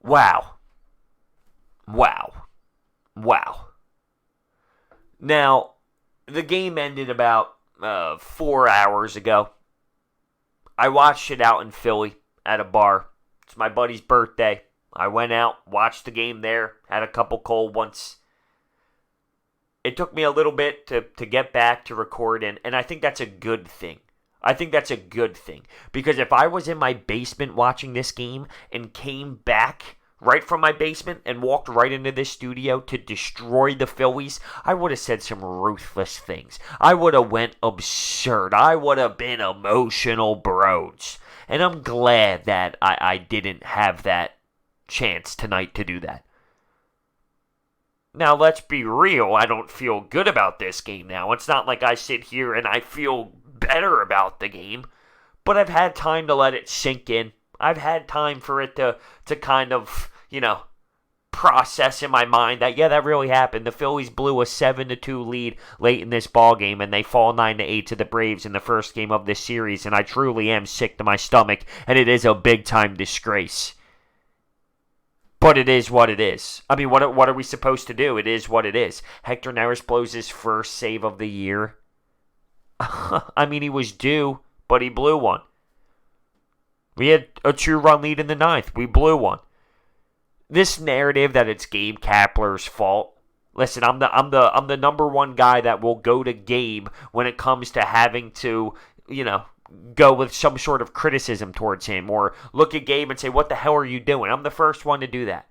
Wow. Wow. Wow. Now, the game ended about 4 hours ago. I watched it out in Philly at a bar. It's my buddy's birthday. I went out, watched the game there, had a couple cold ones. It took me a little bit to get back to record, and I think that's a good thing. I think that's a good thing. Because if I was in my basement watching this game and came back right from my basement and walked right into this studio to destroy the Phillies, I would have said some ruthless things. I would have went absurd. I would have been emotional bros. And I'm glad that I didn't have that chance tonight to do that. Now, let's be real. I don't feel good about this game now. It's not like I sit here and I feel better about the game. But I've had time to let it sink in. I've had time for it to kind of, process in my mind that, yeah, that really happened. The Phillies blew a 7-2 lead late in this ball game, and they fall 9-8 to the Braves in the first game of this series, and I truly am sick to my stomach, and it is a big-time disgrace. But it is what it is. I mean, what are we supposed to do? It is what it is. Hector Neris blows his first save of the year. I mean, he was due, but he blew one. We had a 2-run lead in the ninth. We blew one. This narrative that it's Gabe Kapler's fault. Listen, I'm the number one guy that will go to Gabe when it comes to having to, go with some sort of criticism towards him or look at Gabe and say, what the hell are you doing? I'm the first one to do that.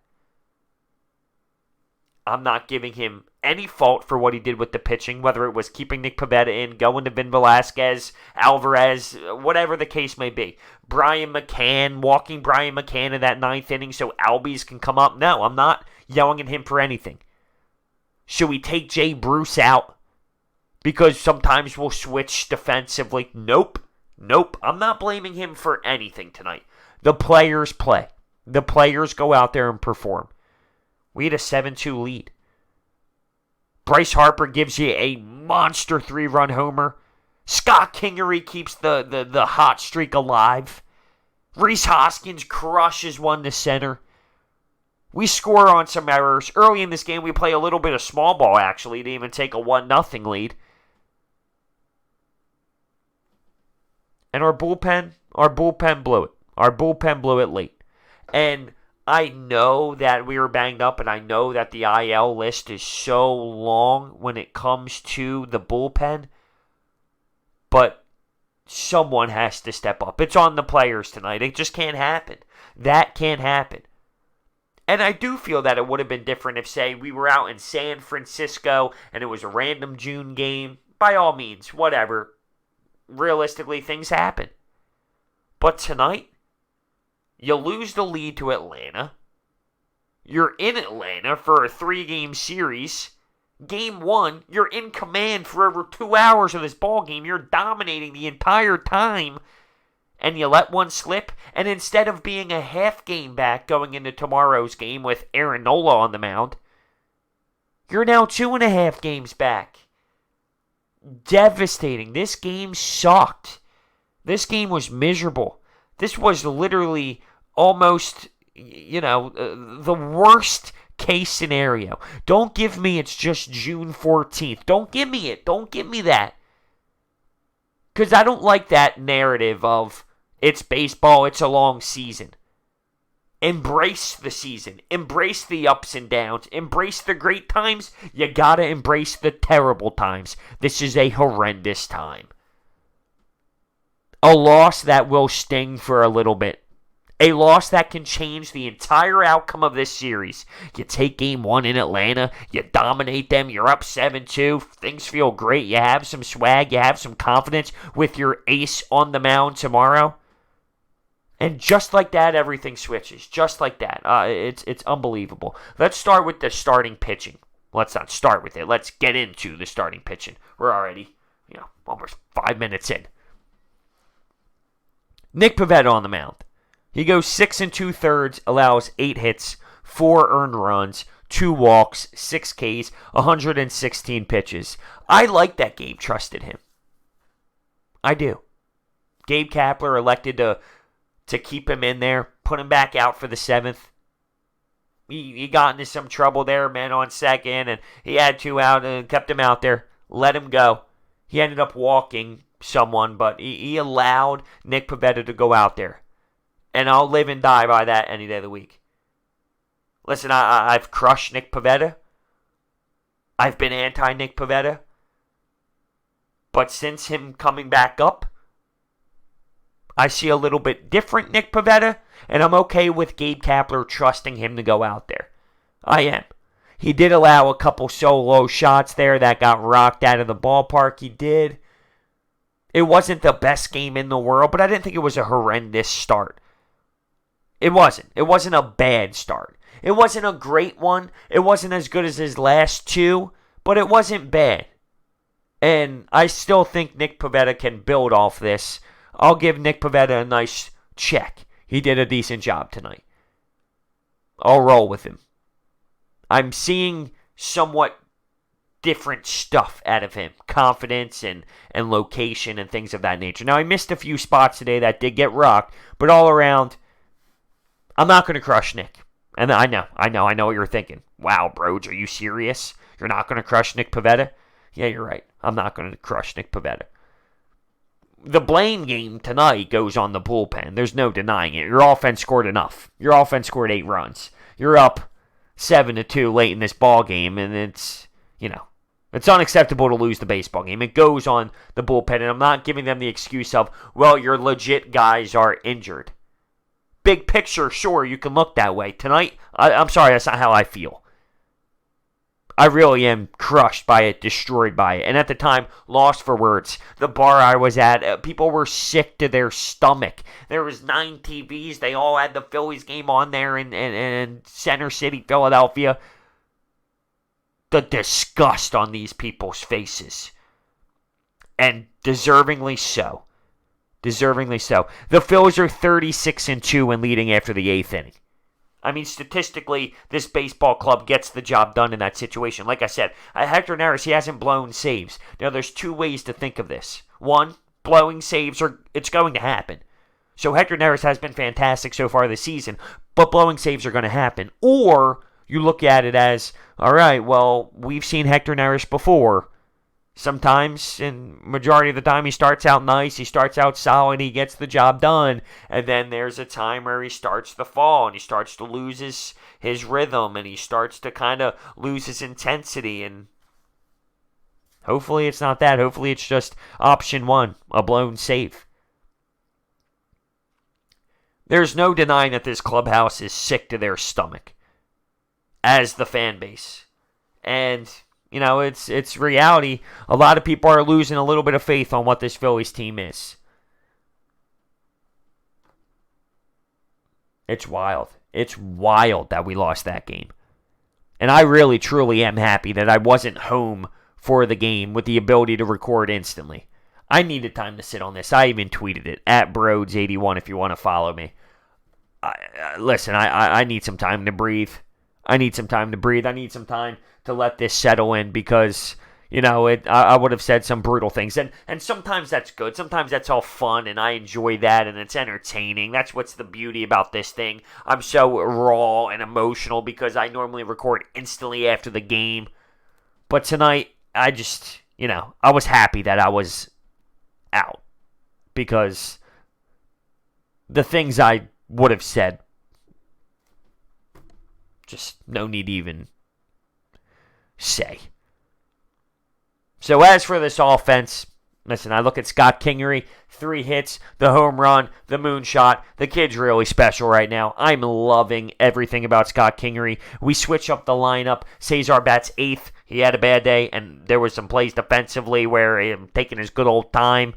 I'm not giving him any fault for what he did with the pitching, whether it was keeping Nick Pivetta in, going to Vin Velasquez, Alvarez, whatever the case may be. Brian McCann, walking Brian McCann in that ninth inning so Albies can come up. No, I'm not yelling at him for anything. Should we take Jay Bruce out? Because sometimes we'll switch defensively. Nope. I'm not blaming him for anything tonight. The players play. The players go out there and perform. We had a 7-2 lead. Bryce Harper gives you a monster 3-run homer. Scott Kingery keeps the hot streak alive. Rhys Hoskins crushes one to center. We score on some errors. Early in this game, we play a little bit of small ball, actually, to even take a 1-0 lead. And our bullpen blew it. Our bullpen blew it late. And I know that we were banged up, and I know that the IL list is so long when it comes to the bullpen. But someone has to step up. It's on the players tonight. It just can't happen. That can't happen. And I do feel that it would have been different if, say, we were out in San Francisco and it was a random June game. By all means, whatever. Realistically, things happen. But tonight, you lose the lead to Atlanta. You're in Atlanta for a 3-game series. Game 1, you're in command for over 2 hours of this ball game. You're dominating the entire time. And you let one slip. And instead of being a half game back going into tomorrow's game with Aaron Nola on the mound, you're now 2.5 games back. Devastating. This game sucked. This game was miserable. This was literally almost, the worst case scenario. Don't give me it's just June 14th. Don't give me it. Don't give me that. Because I don't like that narrative of it's baseball, it's a long season. Embrace the season. Embrace the ups and downs. Embrace the great times. You gotta embrace the terrible times. This is a horrendous time. A loss that will sting for a little bit. A loss that can change the entire outcome of this series. You take game 1 in Atlanta. You dominate them. You're up 7-2. Things feel great. You have some swag. You have some confidence with your ace on the mound tomorrow. And just like that, everything switches. Just like that. It's unbelievable. Let's start with the starting pitching. Let's not start with it. Let's get into the starting pitching. We're already, almost 5 minutes in. Nick Pivetta on the mound. He goes 6 2/3, allows 8 hits, 4 earned runs, 2 walks, 6 Ks, 116 pitches. I like that Gabe trusted him. I do. Gabe Kapler elected to keep him in there, put him back out for the 7th. he got into some trouble there, man, on second, and he had 2 out and kept him out there. Let him go. He ended up walking someone, but he allowed Nick Pivetta to go out there. And I'll live and die by that any day of the week. Listen, I've crushed Nick Pivetta. I've been anti-Nick Pivetta. But since him coming back up, I see a little bit different Nick Pivetta, and I'm okay with Gabe Kapler trusting him to go out there. I am. He did allow a couple solo shots there that got rocked out of the ballpark. He did. It wasn't the best game in the world, but I didn't think it was a horrendous start. It wasn't. It wasn't a bad start. It wasn't a great one. It wasn't as good as his last 2, but it wasn't bad. And I still think Nick Pivetta can build off this. I'll give Nick Pivetta a nice check. He did a decent job tonight. I'll roll with him. I'm seeing somewhat different stuff out of him. Confidence and location and things of that nature. Now, I missed a few spots today that did get rocked, but all around, I'm not going to crush Nick. And I know what you're thinking. Wow, Broge, are you serious? You're not going to crush Nick Pivetta? Yeah, you're right. I'm not going to crush Nick Pivetta. The blame game tonight goes on the bullpen. There's no denying it. Your offense scored enough. Your offense scored 8 runs. You're up 7-2 late in this ball game, and it's unacceptable to lose the baseball game. It goes on the bullpen, and I'm not giving them the excuse of, well, your legit guys are injured. Big picture, sure, you can look that way. Tonight, I'm sorry, that's not how I feel. I really am crushed by it, destroyed by it. And at the time, lost for words. The bar I was at, people were sick to their stomach. There was 9 TVs. They all had the Phillies game on there in Center City, Philadelphia. The disgust on these people's faces. And deservingly so. Deservingly so. The Phillies are 36-2 and leading after the 8th inning. I mean, statistically, this baseball club gets the job done in that situation. Like I said, Hector Neris, he hasn't blown saves. Now, there's 2 ways to think of this. One, blowing saves, it's going to happen. So Hector Neris has been fantastic so far this season, but blowing saves are going to happen. Or you look at it as, all right, well, we've seen Hector Neris before. Sometimes, and majority of the time, he starts out nice, he starts out solid, he gets the job done, and then there's a time where he starts to fall, and he starts to lose his rhythm, and he starts to kind of lose his intensity, and hopefully it's not that. Hopefully it's just option 1, a blown save. There's no denying that this clubhouse is sick to their stomach, as the fan base, and it's reality. A lot of people are losing a little bit of faith on what this Phillies team is. It's wild. It's wild that we lost that game. And I really, truly am happy that I wasn't home for the game with the ability to record instantly. I needed time to sit on this. I even tweeted it, @Broads81 if you want to follow me. Listen, I need some time to breathe. I need some time to let this settle in because, I would have said some brutal things. And sometimes that's good. Sometimes that's all fun, and I enjoy that, and it's entertaining. That's what's the beauty about this thing. I'm so raw and emotional because I normally record instantly after the game. But tonight, I just, I was happy that I was out because the things I would have said, just no need to even say. So as for this offense, listen, I look at Scott Kingery, 3 hits, the home run, the moonshot. The kid's really special right now. I'm loving everything about Scott Kingery. We switch up the lineup. Cesar bats 8th. He had a bad day, and there was some plays defensively where him taking his good old time.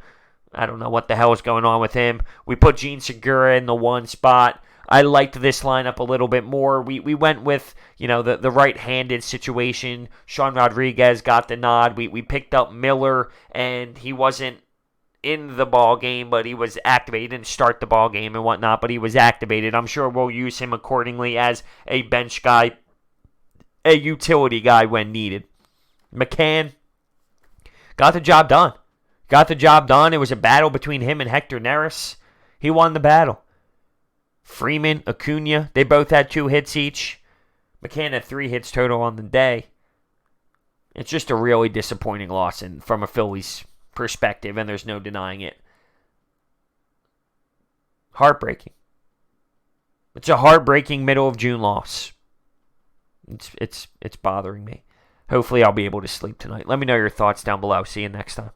I don't know what the hell is going on with him. We put Gene Segura in the 1 spot. I liked this lineup a little bit more. We went with, the right-handed situation. Sean Rodriguez got the nod. We picked up Miller, and he wasn't in the ball game, but he was activated. He didn't start the ball game and whatnot, but he was activated. I'm sure we'll use him accordingly as a bench guy, a utility guy when needed. McCann got the job done. It was a battle between him and Hector Neris. He won the battle. Freeman, Acuna, they both had 2 hits each. McCann had 3 hits total on the day. It's just a really disappointing loss from a Phillies perspective, and there's no denying it. Heartbreaking. It's a heartbreaking middle of June loss. It's bothering me. Hopefully I'll be able to sleep tonight. Let me know your thoughts down below. See you next time.